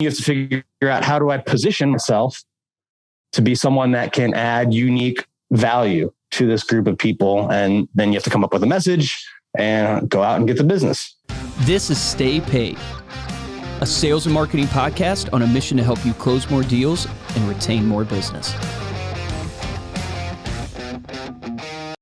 you have to figure out, how do I position myself to be someone that can add unique value to this group of people? And then you have to come up with a message and go out and get the business. This is Stay Paid, a sales and marketing podcast on a mission to help you close more deals and retain more business.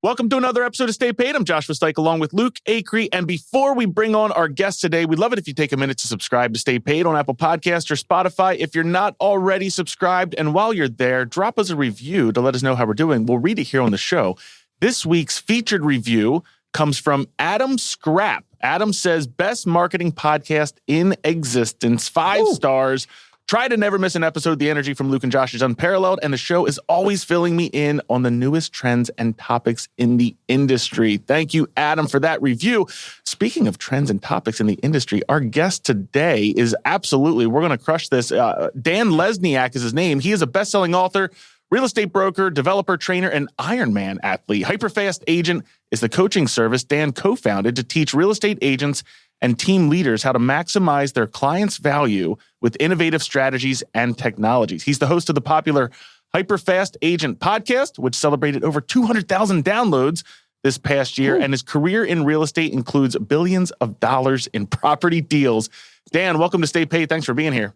Welcome to another episode of Stay Paid. I'm Josh Vestike along with Luke Acree. And before we bring on our guest today, we'd love it if you take a minute to subscribe to Stay Paid on Apple Podcasts or Spotify. If you're not already subscribed, and while you're there, drop us a review to let us know how we're doing. We'll read it here on the show. This week's featured review comes from Adam Scrapp. Adam says, best marketing podcast in existence, 5 stars. Try to never miss an episode. The energy from Luke and Josh is unparalleled, and the show is always filling me in on the newest trends and topics in the industry. Thank you, Adam, for that review. Speaking of trends and topics in the industry, our guest today is absolutely, we're going to crush this. Dan Lesniak is his name. He is a best-selling author, real estate broker, developer, trainer, and Ironman athlete. Hyperfast Agent is the coaching service Dan co-founded to teach real estate agents and team leaders how to maximize their clients' value with innovative strategies and technologies. He's the host of the popular Hyperfast Agent podcast, which celebrated over 200,000 downloads this past year, and his career in real estate includes billions of dollars in property deals. Dan, welcome to Stay Paid. Thanks for being here.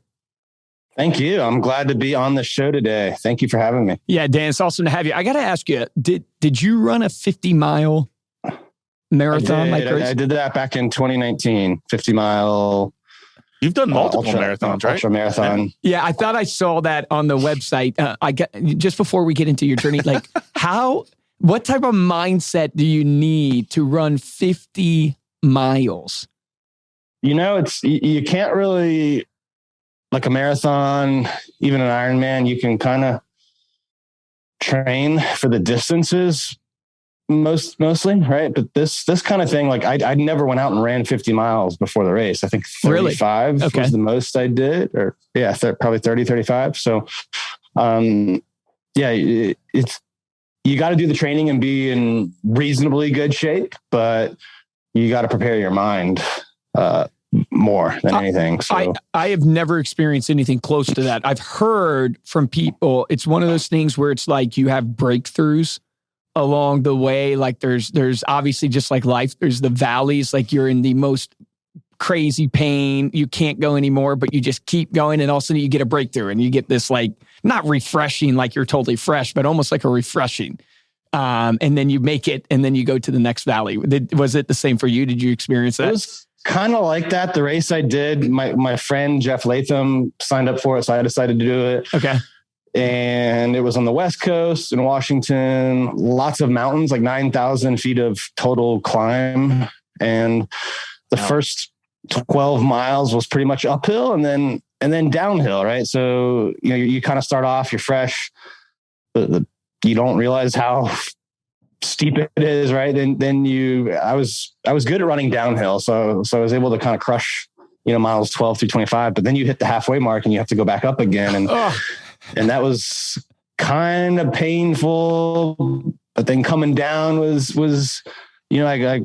Thank you. I'm glad to be on the show today. Thank you for having me. Yeah, Dan, it's awesome to have you. I got to ask you, did you run a 50-mile marathon? I did that back in 2019, 50-mile. You've done multiple marathons, right? Ultra marathon. Yeah, I thought I saw that on the website. Just before we get into your journey, like what type of mindset do you need to run 50 miles? You know, you can't really, like a marathon, even an Ironman, you can kind of train for the distances mostly, right? But this kind of thing, like I never went out and ran 50 miles before the race. I think 35 was the most I did, or probably 30, 35. So, you got to do the training and be in reasonably good shape, but you got to prepare your mind more than anything. So I have never experienced anything close to that. I've heard from people, it's one of those things where it's like you have breakthroughs along the way. Like there's obviously, just like life, there's the valleys, like you're in the most crazy pain, you can't go anymore, but you just keep going, and all of a sudden you get a breakthrough and you get this, like, not refreshing like you're totally fresh, but almost like a refreshing. And then you make it, and then you go to the next valley. Was it the same for you? Did you experience that? It was kind of like that. The race I did, my friend Jeff Latham signed up for it, so I decided to do it. Okay. And it was on the West Coast in Washington, lots of mountains, like 9,000 feet of total climb. And the first 12 miles was pretty much uphill and then downhill, right? So, you kind of start off, you're fresh, but you don't realize how steep it is, right? And then I was good at running downhill. So I was able to kind of crush, miles 12 through 25, but then you hit the halfway mark and you have to go back up again. And that was kind of painful, but then coming down was, I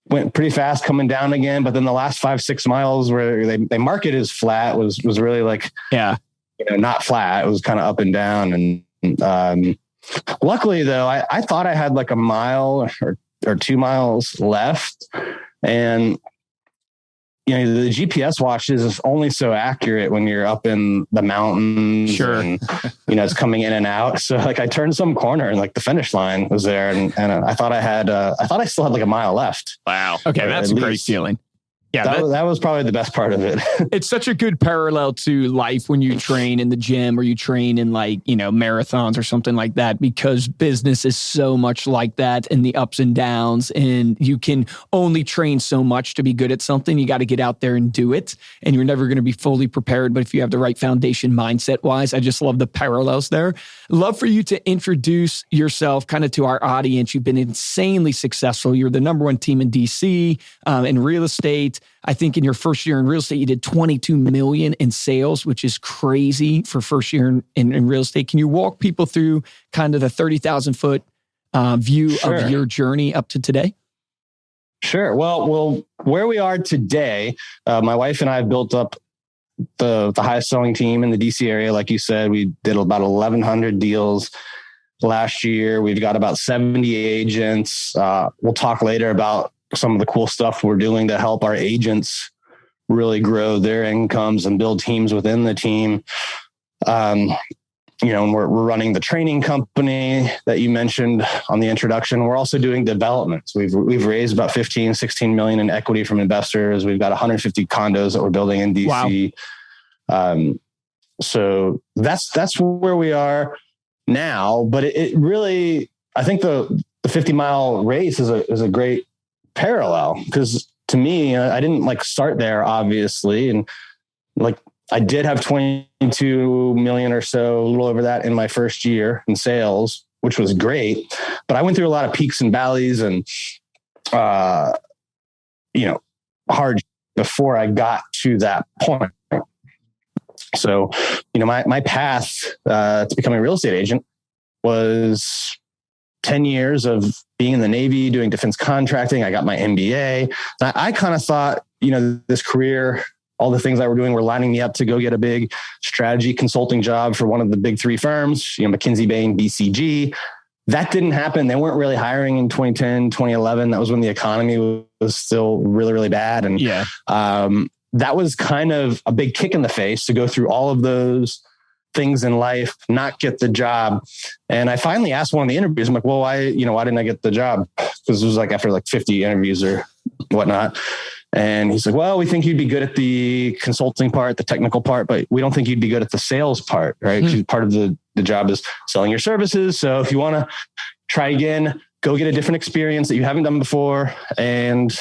went pretty fast coming down again, but then the last 5-6 miles where they mark it as flat was really like, not flat. It was kind of up and down. And, luckily though, I thought I had like a mile or 2 miles left, and the GPS watches is only so accurate when you're up in the mountains. Sure. And, it's coming in and out. So like I turned some corner and like the finish line was there. And I thought I still had like a mile left. Wow. Okay. That's a great feeling. Yeah, that was probably the best part of it. It's such a good parallel to life when you train in the gym or you train in marathons or something like that, because business is so much like that, and the ups and downs, and you can only train so much to be good at something. You got to get out there and do it, and you're never going to be fully prepared. But if you have the right foundation mindset wise, I just love the parallels there. Love for you to introduce yourself kind of to our audience. You've been insanely successful. You're the #1 team in DC in real estate. I think in your first year in real estate, you did 22 million in sales, which is crazy for first year in real estate. Can you walk people through kind of the 30,000 foot view of your journey up to today? Sure. Well, where we are today, my wife and I have built up the highest selling team in the DC area. Like you said, we did about 1,100 deals last year. We've got about 70 agents. We'll talk later about some of the cool stuff we're doing to help our agents really grow their incomes and build teams within the team. And we're running the training company that you mentioned on the introduction. We're also doing developments. We've raised about 16 million in equity from investors. We've got 150 condos that we're building in DC. Wow. So that's where we are now, but it really, I think the 50-mile race is a great parallel, because to me, I didn't start there, obviously. And I did have 22 million or so, a little over that in my first year in sales, which was great. But I went through a lot of peaks and valleys and, hard before I got to that point. So, my path to becoming a real estate agent was 10 years of being in the Navy, doing defense contracting. I got my MBA. I kind of thought, this career, all the things I were doing were lining me up to go get a big strategy consulting job for one of the big three firms, McKinsey, Bain, BCG. That didn't happen. They weren't really hiring in 2010, 2011. That was when the economy was still really, really bad. And that was kind of a big kick in the face to go through all of those things in life, not get the job. And I finally asked one of the interviews, I'm like, well, why didn't I get the job? Because it was after 50 interviews or whatnot. And he's like, well, we think you'd be good at the consulting part, the technical part, but we don't think you'd be good at the sales part, right? Mm-hmm. Part of the job is selling your services. So if you want to try again, go get a different experience that you haven't done before and,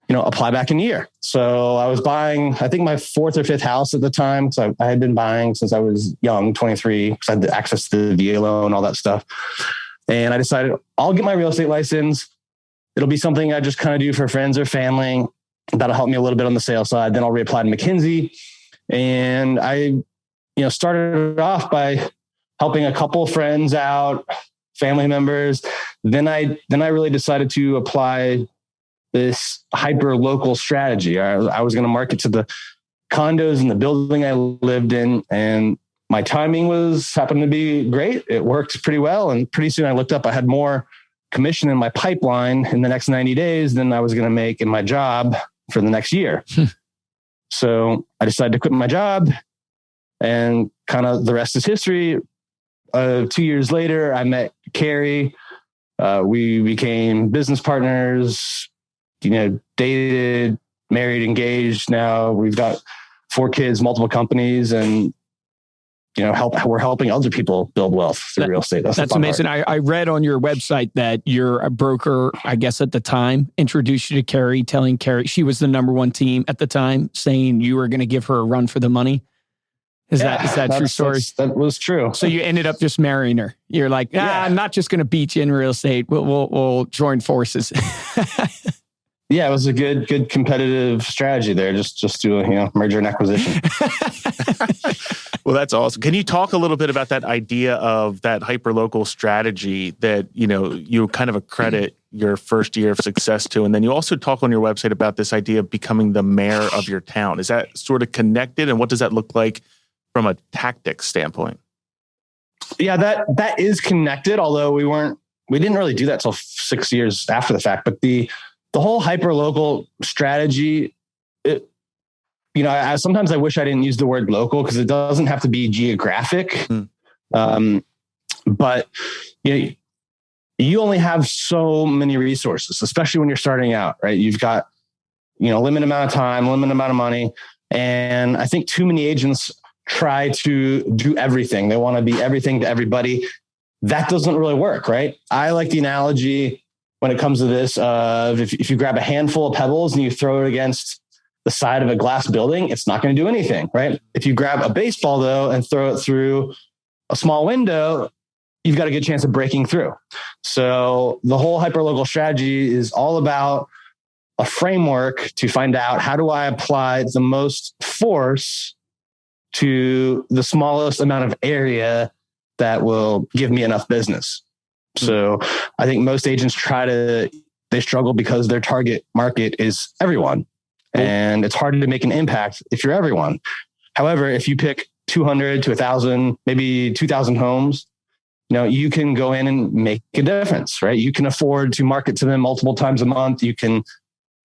apply back in a year. So I was buying, I think my fourth or fifth house at the time. So I had been buying since I was young, 23, because I had access to the VA loan, all that stuff. And I decided I'll get my real estate license. It'll be something I just kind of do for friends or family. That'll help me a little bit on the sales side. Then I'll reapply to McKinsey. And I, started off by helping a couple of friends out, family members. Then I really decided to apply this hyper-local strategy. I was going to market to the condos in the building I lived in, and my timing happened to be great. It worked pretty well. And pretty soon I looked up, I had more commission in my pipeline in the next 90 days than I was going to make in my job for the next year. So I decided to quit my job, and kind of the rest is history. 2 years later, I met Carrie. We became business partners, dated, married, engaged. Now we've got 4 kids, multiple companies, and we're helping other people build wealth through real estate. That's amazing. I read on your website that your broker, I guess at the time, introduced you to Carrie, telling Carrie she was the number one team at the time, saying you were going to give her a run for the money. Is that true story? That was true. So you ended up just marrying her. You're like, I'm not just going to beat you in real estate. We'll join forces. Yeah, it was a good competitive strategy there. Just do a merger and acquisition. Well, that's awesome. Can you talk a little bit about that idea of that hyperlocal strategy that you kind of accredit your first year of success to, and then you also talk on your website about this idea of becoming the mayor of your town. Is that sort of connected, and what does that look like from a tactics standpoint? Yeah, that is connected. Although we didn't really do that till 6 years after the fact, but the whole hyperlocal strategy, sometimes I wish I didn't use the word local, because it doesn't have to be geographic. But you only have so many resources, especially when you're starting out, right? You've got, limited amount of time, limited amount of money. And I think too many agents try to do everything. They want to be everything to everybody. That doesn't really work, right? I like the analogy when it comes to this of if you grab a handful of pebbles and you throw it against the side of a glass building, it's not going to do anything, right? If you grab a baseball though and throw it through a small window, you've got a good chance of breaking through. So the whole hyperlocal strategy is all about a framework to find out, how do I apply the most force to the smallest amount of area that will give me enough business. So I think most agents they struggle because their target market is everyone. And it's hard to make an impact if you're everyone. However, if you pick 200 to 1,000, maybe 2,000 homes, you can go in and make a difference, right? You can afford to market to them multiple times a month. You can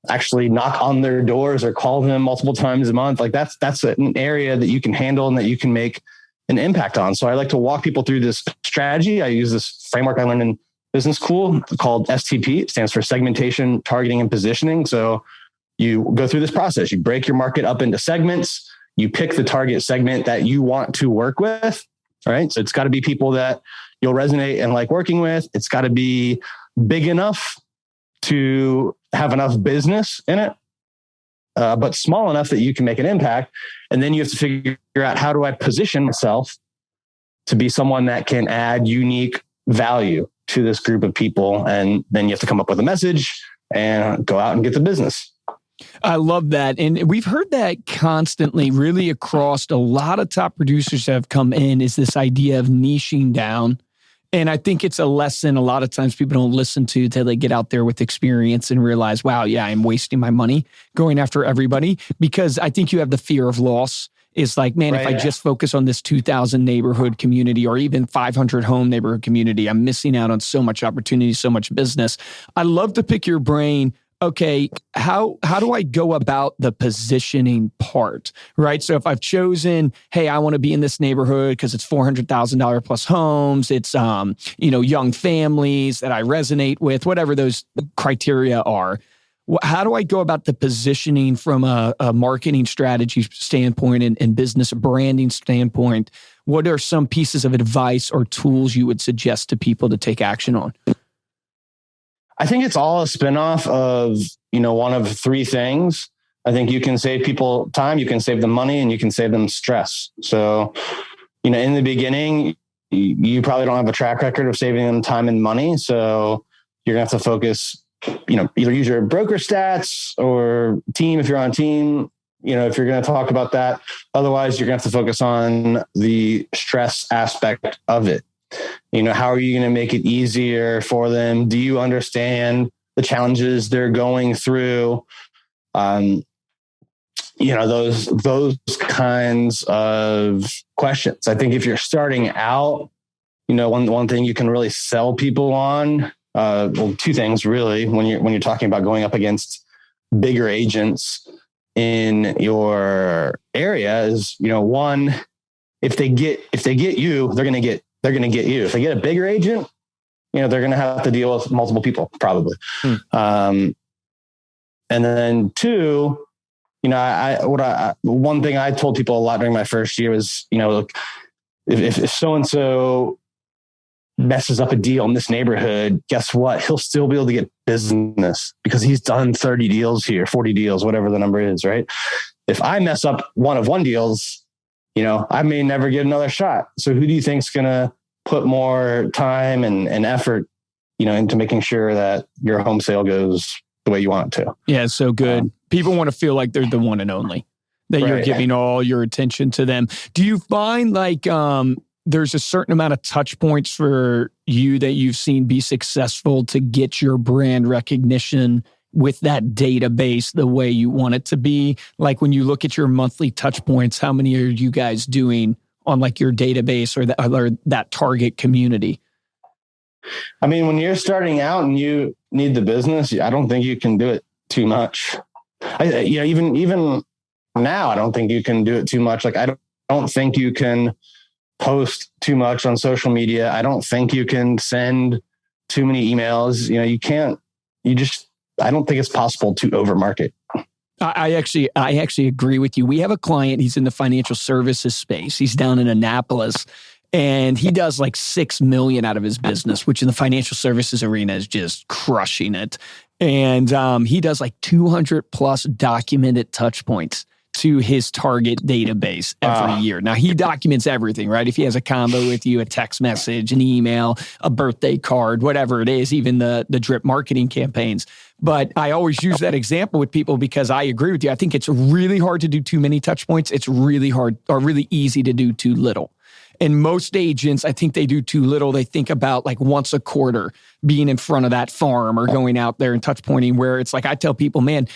actually knock on their doors or call them multiple times a month. Like that's an area that you can handle and that you can make an impact on. So I like to walk people through this strategy. I use this framework I learned in business school called STP. It stands for segmentation, targeting, and positioning. So you go through this process. You break your market up into segments. You pick the target segment that you want to work with. All right. So it's got to be people that you'll resonate and like working with. It's got to be big enough to have enough business in it, but small enough that you can make an impact. And then you have to figure out, how do I position myself to be someone that can add unique value to this group of people? And then you have to come up with a message and go out and get the business. I love that. And we've heard that constantly, really across a lot of top producers that have come in, is this idea of niching down. And I think it's a lesson a lot of times people don't listen to till they get out there with experience and realize, wow, yeah, I'm wasting my money going after everybody. Because I think you have the fear of loss. It's like, man, if I just focus on this 2,000 neighborhood community or even 500 home neighborhood community, I'm missing out on so much opportunity, so much business. I love to pick your brain. Okay, how do I go about the positioning part, right? So if I've chosen, hey, I want to be in this neighborhood because it's $400,000 plus homes, it's young families that I resonate with, whatever those criteria are. How do I go about the positioning from a marketing strategy standpoint and business branding standpoint? What are some pieces of advice or tools you would suggest to people to take action on? I think it's all a spinoff of, one of three things. I think you can save people time, you can save them money, and you can save them stress. So, in the beginning, you probably don't have a track record of saving them time and money. So you're going to have to focus, either use your broker stats or team if you're on team, if you're going to talk about that. Otherwise, you're going to have to focus on the stress aspect of it. How are you going to make it easier for them? Do you understand the challenges they're going through? Those kinds of questions. I think if you're starting out, one thing you can really sell people on, two things really, when you're talking about going up against bigger agents in your area is, one, if they get you, they're going to get you. If they get a bigger agent, they're going to have to deal with multiple people probably. And then two, one thing I told people a lot during my first year was, look, if so-and-so messes up a deal in this neighborhood, guess what? He'll still be able to get business because he's done 30 deals here, 40 deals, whatever the number is, right? If I mess up one deals, I may never get another shot. So who do you think is going to put more time and effort, into making sure that your home sale goes the way you want it to? Yeah, so good. People want to feel like they're the one and only, that you're giving all your attention to them. Do you find like there's a certain amount of touch points for you that you've seen be successful to get your brand recognition with that database the way you want it to be? Like when you look at your monthly touch points, how many are you guys doing on like your database or that target community? I mean, when you're starting out and you need the business, I don't think you can do it too much. Even now, I don't think you can do it too much. Like, I don't think you can post too much on social media. I don't think you can send too many emails. You can't, I don't think it's possible to overmarket. I actually agree with you. We have a client, he's in the financial services space. He's down in Annapolis and he does like 6 million out of his business, which in the financial services arena is just crushing it. And he does like 200 plus documented touch points to his target database every year. Now he documents everything, right? If he has a combo with you, a text message, an email, a birthday card, whatever it is, even the drip marketing campaigns. But I always use that example with people because I agree with you. I think it's really hard to do too many touch points. It's really hard or really easy to do too little. And most agents, I think they do too little. They think about like once a quarter being in front of that farm or going out there and touch pointing, where it's like, I tell people, man,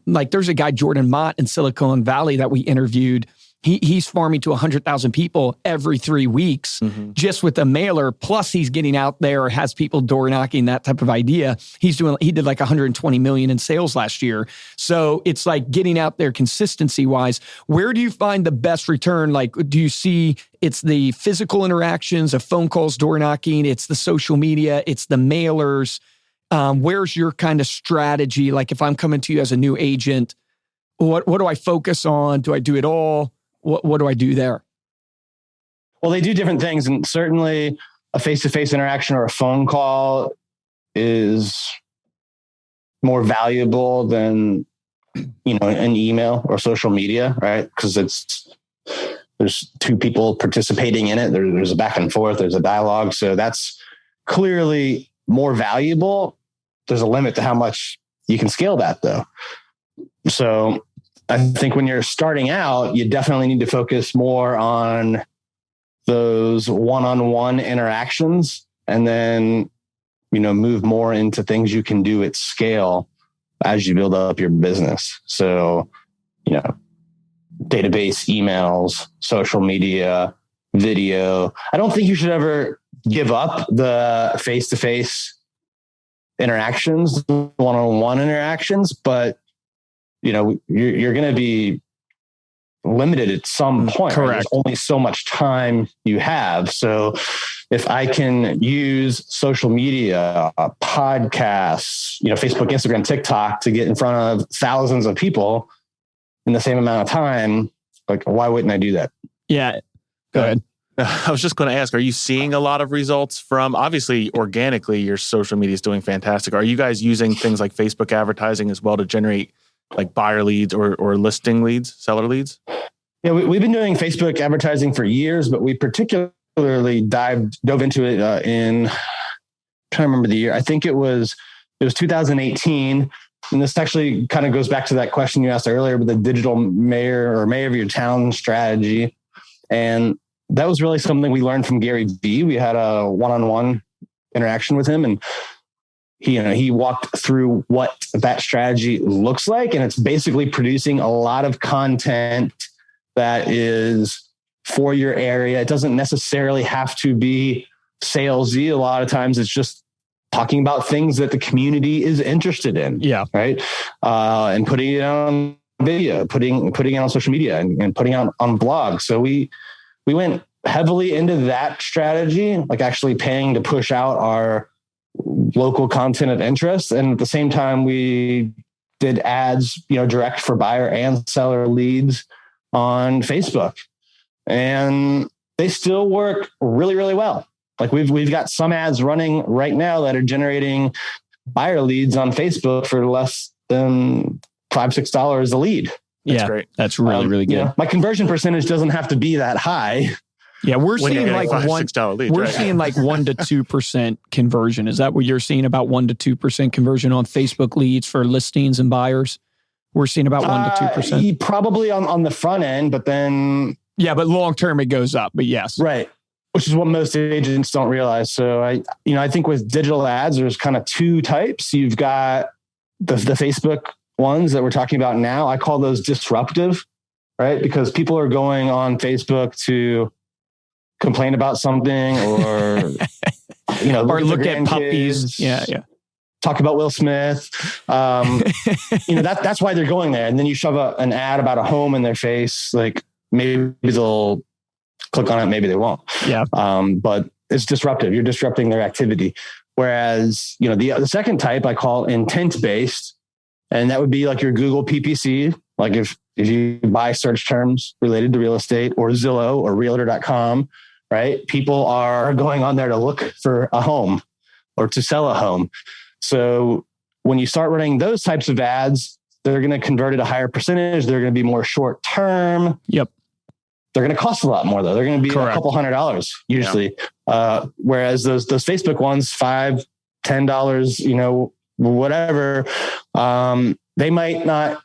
like there's a guy, Jordan Mott in Silicon Valley that we interviewed. he's farming to 100,000 people every 3 weeks just with a mailer. Plus he's getting out there, has people door knocking, that type of idea. He did like 120 million in sales last year. So it's like getting out there consistency wise. Where do you find the best return? Like, do you see it's the physical interactions of phone calls, door knocking, it's the social media, it's the mailers? Where's your kind of strategy? Like if I'm coming to you as a new agent, what do I focus on? Do I do it all? What do I do there? Well, they do different things. And certainly a face-to-face interaction or a phone call is more valuable than, an email or social media, right? Because there's two people participating in it. There's a back and forth, there's a dialogue. So that's clearly more valuable. There's a limit to how much you can scale that though. So I think when you're starting out, you definitely need to focus more on those one-on-one interactions and then, move more into things you can do at scale as you build up your business. So, database, emails, social media, video. I don't think you should ever give up the face-to-face interactions, one-on-one interactions, but you're going to be limited at some point. Correct. Right? There's only so much time you have. So if I can use social media, podcasts, Facebook, Instagram, TikTok to get in front of thousands of people in the same amount of time, like, why wouldn't I do that? Yeah. Go ahead. I was just going to ask, are you seeing a lot of results from, obviously, organically, your social media is doing fantastic. Are you guys using things like Facebook advertising as well to generate like buyer leads or listing leads, seller leads? Yeah, we've been doing Facebook advertising for years, but we particularly dove into it in, I'm trying to remember the year. I think it was 2018. And this actually kind of goes back to that question you asked earlier with the digital mayor of your town strategy. And that was really something we learned from Gary Vee. We had a one-on-one interaction with him, and he walked through what that strategy looks like. And it's basically producing a lot of content that is for your area. It doesn't necessarily have to be salesy. A lot of times it's just talking about things that the community is interested in. Yeah. Right. And putting it on video, putting it on social media and putting it on blogs. So we went heavily into that strategy, like actually paying to push out our local content of interest. And at the same time, we did ads, direct for buyer and seller leads on Facebook, and they still work really, really well. Like we've got some ads running right now that are generating buyer leads on Facebook for less than $5-6 a lead. That's great. That's really, really good. My conversion percentage doesn't have to be that high. Yeah, we're seeing like $6 leads. We're seeing like 1 to 2% conversion. Is that what you're seeing? About 1 to 2% conversion on Facebook leads for listings and buyers? We're seeing about 1 to 2%. Probably on the front end, but then but long term it goes up. But yes, right, which is what most agents don't realize. So I think with digital ads, there's kind of two types. You've got the Facebook ones that we're talking about now. I call those disruptive, right? Because people are going on Facebook to complain about something or, or look at puppies. Yeah. Talk about Will Smith. That's why they're going there. And then you shove an ad about a home in their face. Like maybe they'll click on it. Maybe they won't. Yeah. But it's disruptive. You're disrupting their activity. Whereas, the second type I call intent-based, and that would be like your Google PPC. Like if you buy search terms related to real estate or Zillow or realtor.com, right? People are going on there to look for a home or to sell a home. So when you start running those types of ads, they're going to convert at a higher percentage. They're going to be more short term. Yep. They're going to cost a lot more though. They're going to be a couple $100 usually. Yeah. Whereas those Facebook ones, $5, $10, whatever, they might not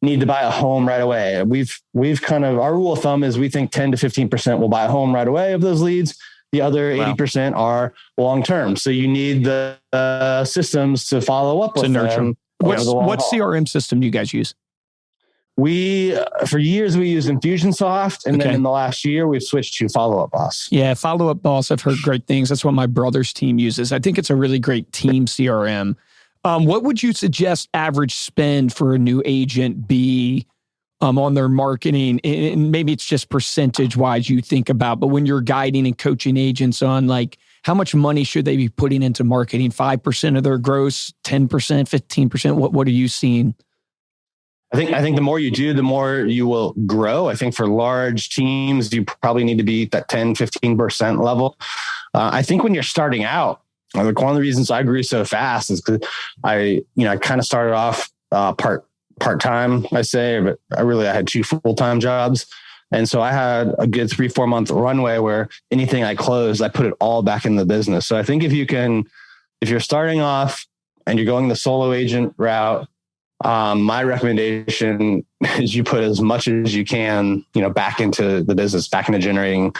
need to buy a home right away. We've kind of, our rule of thumb is we think 10 to 15% will buy a home right away of those leads. The other 80% are long-term. So you need the systems to follow up with them. What CRM system do you guys use? For years we used Infusionsoft, and then in the last year we've switched to Follow Up Boss. Yeah, Follow Up Boss. I've heard great things. That's what my brother's team uses. I think it's a really great team CRM. What would you suggest average spend for a new agent be on their marketing? And maybe it's just percentage wise you think about, but when you're guiding and coaching agents on like how much money should they be putting into marketing? 5% of their gross, 10%, 15%? What are you seeing? I think the more you do, the more you will grow. I think for large teams, you probably need to be at that 10, 15% level. I think when you're starting out, like one of the reasons I grew so fast is because I kind of started off part-time, I say, but I had 2 full-time jobs. And so I had a good 3-4 month runway where anything I closed, I put it all back in the business. So I think if you're starting off and you're going the solo agent route, my recommendation is you put as much as you can, back into the business, back into generating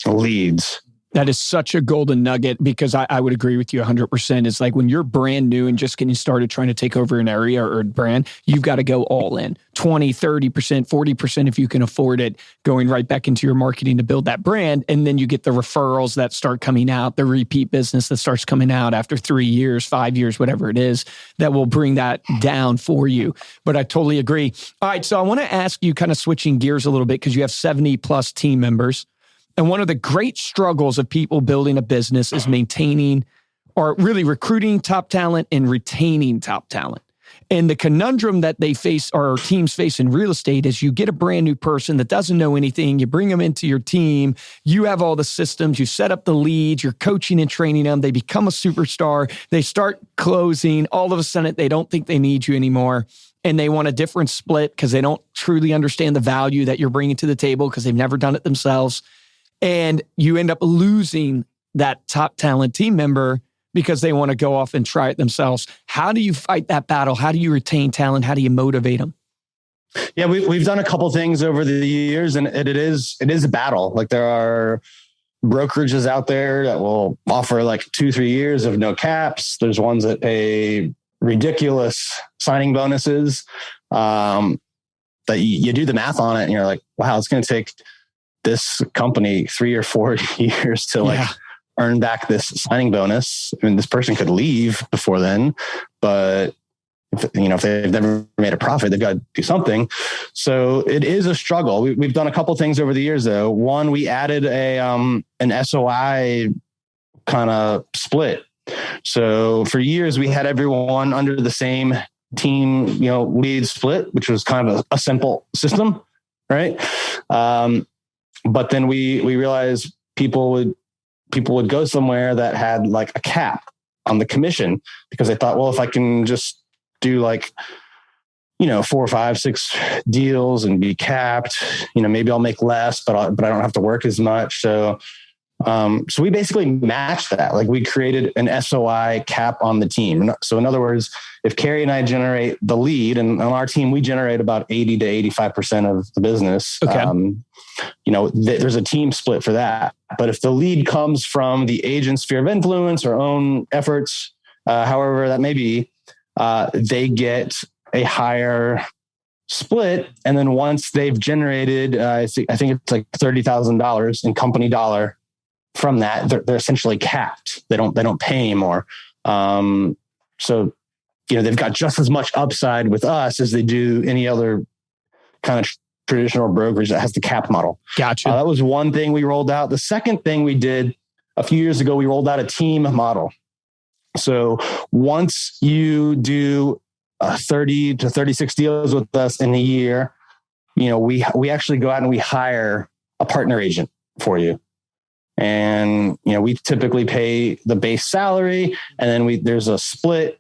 leads. That is such a golden nugget because I would agree with you 100%. It's like when you're brand new and just getting started trying to take over an area or a brand, you've got to go all in 20, 30%, 40% if you can afford it, going right back into your marketing to build that brand. And then you get the referrals that start coming out, the repeat business that starts coming out after 3 years, 5 years, whatever it is, that will bring that down for you. But I totally agree. All right. So I want to ask you, kind of switching gears a little bit, because you have 70 plus team members. And one of the great struggles of people building a business is maintaining or really recruiting top talent and retaining top talent. And the conundrum that they face or teams face in real estate is you get a brand new person that doesn't know anything. You bring them into your team. You have all the systems. You set up the leads. You're coaching and training them. They become a superstar. They start closing. All of a sudden, they don't think they need you anymore. And they want a different split because they don't truly understand the value that you're bringing to the table because they've never done it themselves. And you end up losing that top talent team member because they want to go off and try it themselves. How do you fight that battle? How do you retain talent? How do you motivate them? Yeah, we've done a couple things over the years, and it is a battle. Like there are brokerages out there that will offer like 2-3 years of no caps. There's ones that pay ridiculous signing bonuses. That you do the math on it, and you're like, wow, it's going to take this company 3 or 4 years to earn back this signing bonus. I mean, this person could leave before then, but if they've never made a profit, they've got to do something. So it is a struggle. We've done a couple things over the years though. One, we added an SOI kind of split. So for years we had everyone under the same team, lead split, which was kind of a simple system, right? But then we realized people would go somewhere that had like a cap on the commission because they thought, well, if I can just do 4, 5, 6 deals and be capped, maybe I'll make less, but I don't have to work as much. So we basically matched that. Like we created an SOI cap on the team. So in other words, if Carrie and I generate the lead, and on our team, we generate about 80 to 85% of the business. Okay. There's a team split for that. But if the lead comes from the agent's sphere of influence or own efforts, however that may be, they get a higher split. And then once they've generated, I think it's like $30,000 in company dollar from that, they're essentially capped. They don't pay anymore. So they've got just as much upside with us as they do any other kind of traditional brokerage that has the cap model. Gotcha. That was one thing we rolled out. The second thing we did a few years ago, we rolled out a team model. So once you do 30 to 36 deals with us in a year, we actually go out and we hire a partner agent for you. And, we typically pay the base salary, and then there's a split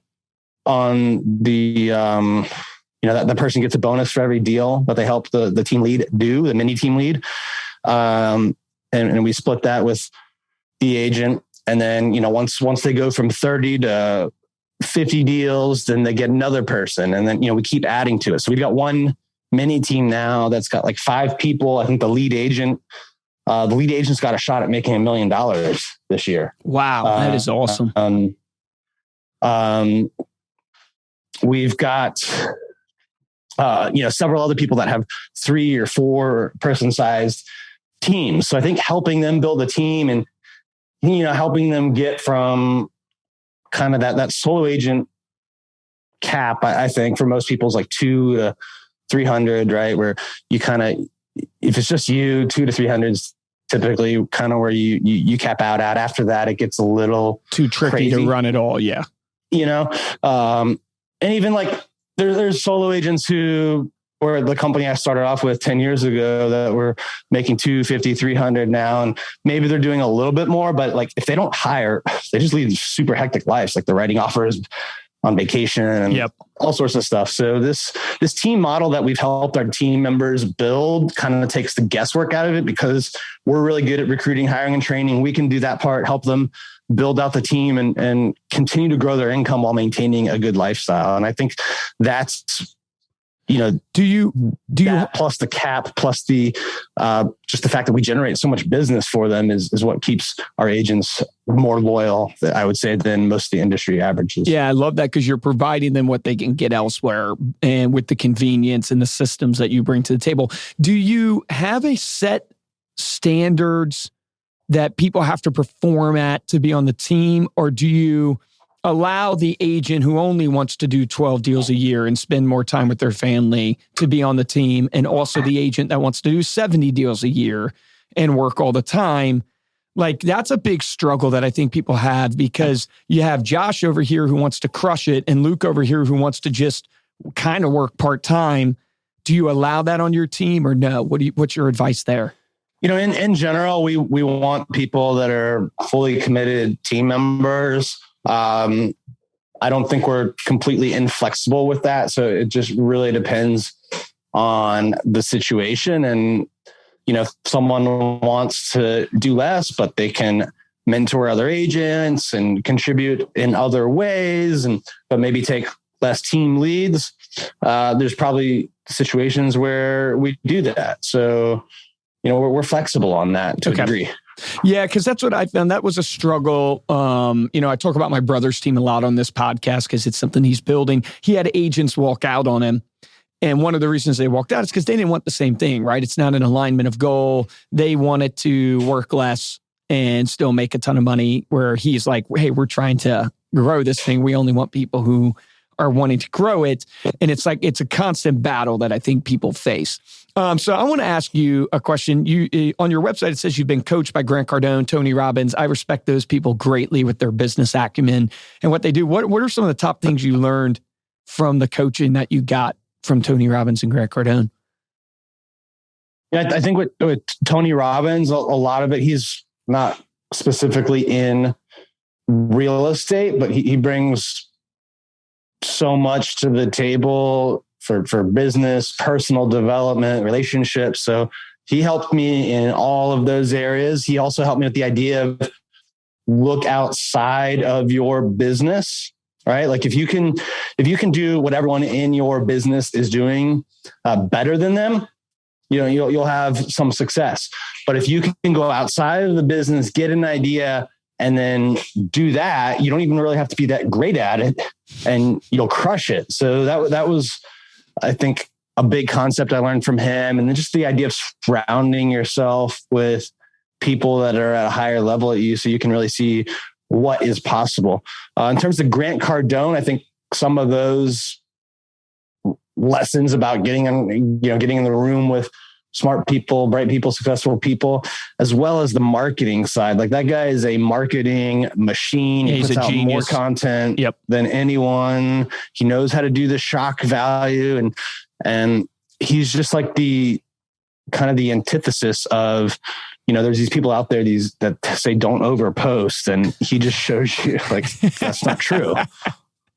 on the, that the person gets a bonus for every deal that they help the team lead do, the mini team lead. And we split that with the agent. And then, once they go from 30 to 50 deals, then they get another person. And then, we keep adding to it. So we've got one mini team now that's got like 5 people. I think the lead agent's got a shot at making $1 million this year. Wow. That is awesome. We've got several other people that have 3 or 4 person sized teams. So I think helping them build a team and, helping them get from kind of that solo agent cap, I think for most people is like 2 to 300, right? Where you kind of, if it's just you, 2 to 300 is typically kind of where you cap out at. After that, it gets a little too tricky to run it all. Yeah. And even like there's solo agents who, or the company I started off with 10 years ago that were making 250, 300 now. And maybe they're doing a little bit more, but like if they don't hire, they just lead super hectic lives. Like they're writing offers on vacation and all sorts of stuff. So this team model that we've helped our team members build kind of takes the guesswork out of it because we're really good at recruiting, hiring, and training. We can do that part, help them build out the team and continue to grow their income while maintaining a good lifestyle. And I think that's, do you plus the cap, plus the just the fact that we generate so much business for them is what keeps our agents more loyal, I would say, than most of the industry averages. Yeah, I love that because you're providing them what they can get elsewhere and with the convenience and the systems that you bring to the table. Do you have a set standards that people have to perform at to be on the team, or do you allow the agent who only wants to do 12 deals a year and spend more time with their family to be on the team, and also the agent that wants to do 70 deals a year and work all the time? Like, that's a big struggle that I think people have, because you have Josh over here who wants to crush it and Luke over here who wants to just kind of work part-time. Do you allow that on your team or no? What's your advice there? In general, we want people that are fully committed team members. I don't think we're completely inflexible with that. So it just really depends on the situation. And, if someone wants to do less, but they can mentor other agents and contribute in other ways, but maybe take less team leads, there's probably situations where we do that. So, we're flexible on that to a degree. Yeah, because that's what I found. That was a struggle. I talk about my brother's team a lot on this podcast because it's something he's building. He had agents walk out on him. And one of the reasons they walked out is because they didn't want the same thing, right? It's not an alignment of goal. They wanted to work less and still make a ton of money, where he's like, hey, we're trying to grow this thing. We only want people who are wanting to grow it. And it's like, it's a constant battle that I think people face. So I want to ask you a question. You on your website, it says you've been coached by Grant Cardone, Tony Robbins. I respect those people greatly with their business acumen and what they do. What are some of the top things you learned from the coaching that you got from Tony Robbins and Grant Cardone? Yeah, I think with Tony Robbins, a lot of it, he's not specifically in real estate, but he brings so much to the table for business, personal development, relationships. So he helped me in all of those areas. He also helped me with the idea of look outside of your business, right? Like if you can do what everyone in your business is doing better than them, you'll have some success. But if you can go outside of the business, get an idea, and then do that, you don't even really have to be that great at it, and you'll crush it. So that was, I think, a big concept I learned from him. And then just the idea of surrounding yourself with people that are at a higher level at you, so you can really see what is possible. In terms of Grant Cardone, I think some of those lessons about getting in the room with smart people, bright people, successful people, as well as the marketing side. Like, that guy is a marketing machine. He puts out more content than anyone. He knows how to do the shock value. And he's just like the kind of the antithesis of, there's these people out there, that say don't overpost, and he just shows you like, that's not true.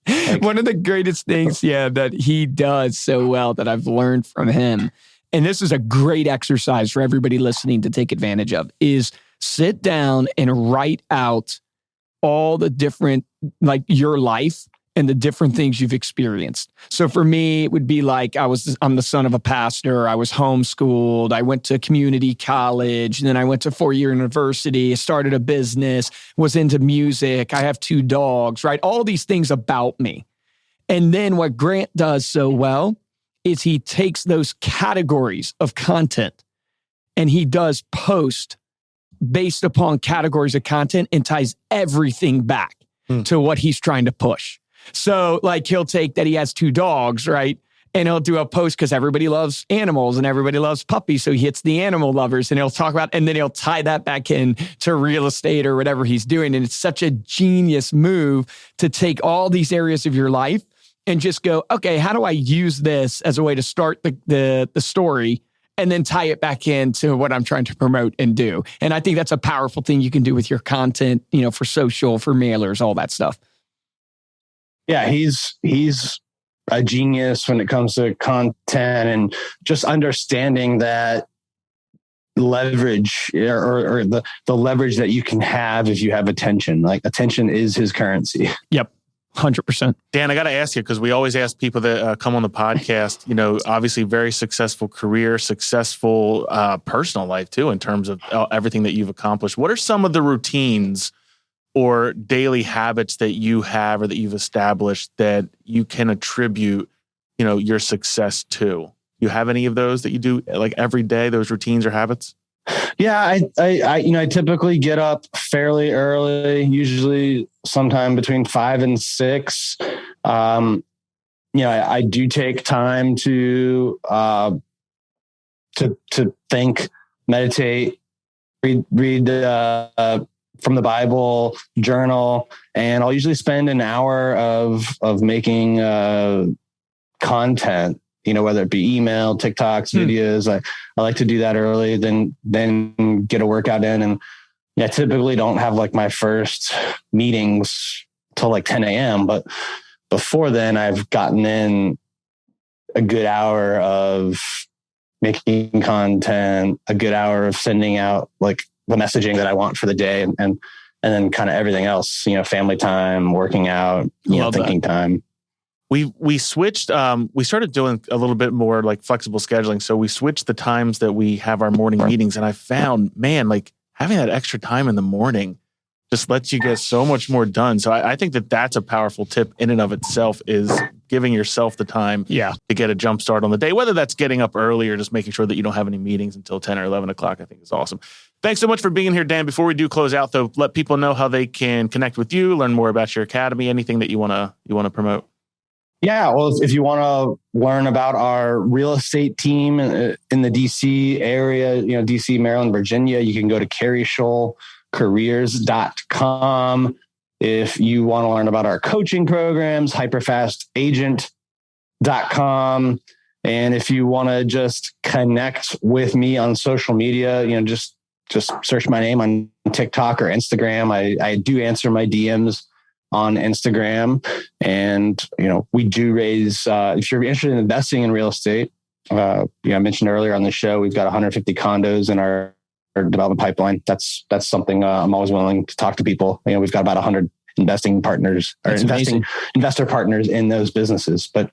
Like, one of the greatest things, that he does so well that I've learned from him, and this is a great exercise for everybody listening to take advantage of, is sit down and write out all the different, like, your life and the different things you've experienced. So for me, it would be like, I'm the son of a pastor. I was homeschooled. I went to community college. And then I went to 4-year university, started a business, was into music. I have 2 dogs, right? All these things about me. And then what Grant does so well is he takes those categories of content and he does post based upon categories of content and ties everything back to what he's trying to push. So like he'll take that he has 2 dogs, right? And he'll do a post because everybody loves animals and everybody loves puppies. So he hits the animal lovers and he'll talk about, and then he'll tie that back in to real estate or whatever he's doing. And it's such a genius move to take all these areas of your life and just go, okay, how do I use this as a way to start the story and then tie it back into what I'm trying to promote and do? And I think that's a powerful thing you can do with your content, for social, for mailers, all that stuff. Yeah, he's a genius when it comes to content and just understanding that leverage or the leverage that you can have if you have attention. Like attention is his currency. Yep. 100%. Dan, I got to ask you, because we always ask people that come on the podcast, obviously very successful career, successful personal life too, in terms of everything that you've accomplished. What are some of the routines or daily habits that you have or that you've established that you can attribute, your success to? You have any of those that you do like every day, those routines or habits? Yeah, I typically get up fairly early, usually sometime between 5 and 6. I do take time to think, meditate, read from the Bible, journal, and I'll usually spend an hour of making content. Whether it be email, TikToks, videos. I like to do that early, then get a workout in. And I typically don't have like my first meetings till like 10 a.m. But before then, I've gotten in a good hour of making content, a good hour of sending out like the messaging that I want for the day, and then kind of everything else, family time, working out, thinking time. We switched, we started doing a little bit more like flexible scheduling. So we switched the times that we have our morning meetings. And I found, man, like having that extra time in the morning just lets you get so much more done. So I think that that's a powerful tip in and of itself, is giving yourself the time to get a jump start on the day, whether that's getting up early or just making sure that you don't have any meetings until 10 or 11 o'clock. I think is awesome. Thanks so much for being here, Dan. Before we do close out though, let people know how they can connect with you, learn more about your academy, anything that you want to promote. Yeah, well, if you want to learn about our real estate team in the DC area, DC, Maryland, Virginia, you can go to carryshoalcareers.com. If you want to learn about our coaching programs, hyperfastagent.com. And if you want to just connect with me on social media, just search my name on TikTok or Instagram. I do answer my DMs on Instagram. And, we do raise, if you're interested in investing in real estate, I mentioned earlier on the show, we've got 150 condos in our development pipeline. That's something I'm always willing to talk to people. We've got about 100 investing partners or investor partners in those businesses, but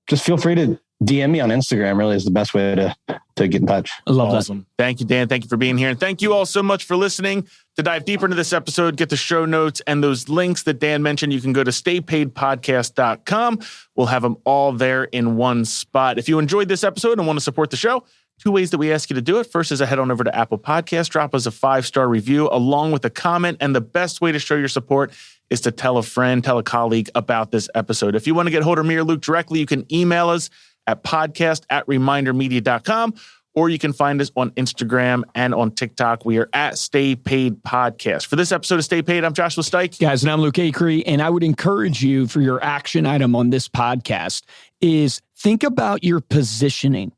just feel free to DM me on Instagram. Really is the best way to get in touch. I love that. Thank you, Dan. Thank you for being here. And thank you all so much for listening. To dive deeper into this episode, get the show notes and those links that Dan mentioned, you can go to staypaidpodcast.com. We'll have them all there in one spot. If you enjoyed this episode and want to support the show, 2 ways that we ask you to do it. First is to head on over to Apple Podcasts, drop us a 5-star review along with a comment. And the best way to show your support is to tell a friend, tell a colleague about this episode. If you want to get hold of me or Luke directly, you can email us at podcast@remindermedia.com, or you can find us on Instagram and on TikTok. We are at Stay Paid Podcast. For this episode of Stay Paid, I'm Joshua Stike. Guys, and I'm Luke Acree, and I would encourage you for your action item on this podcast is think about your positioning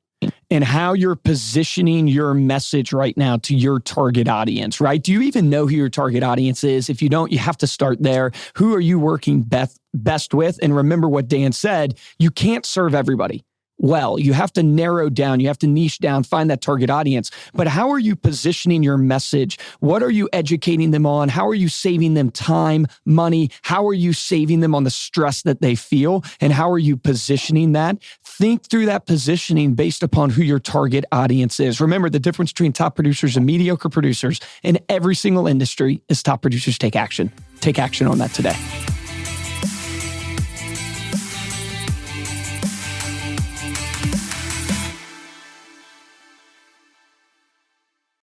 and how you're positioning your message right now to your target audience, right? Do you even know who your target audience is? If you don't, you have to start there. Who are you working best with? And remember what Dan said, you can't serve everybody. Well, you have to narrow down, you have to niche down, find that target audience. But how are you positioning your message? What are you educating them on? How are you saving them time, money? How are you saving them on the stress that they feel? And how are you positioning that? Think through that positioning based upon who your target audience is. Remember, the difference between top producers and mediocre producers in every single industry is top producers take action. Take action on that today.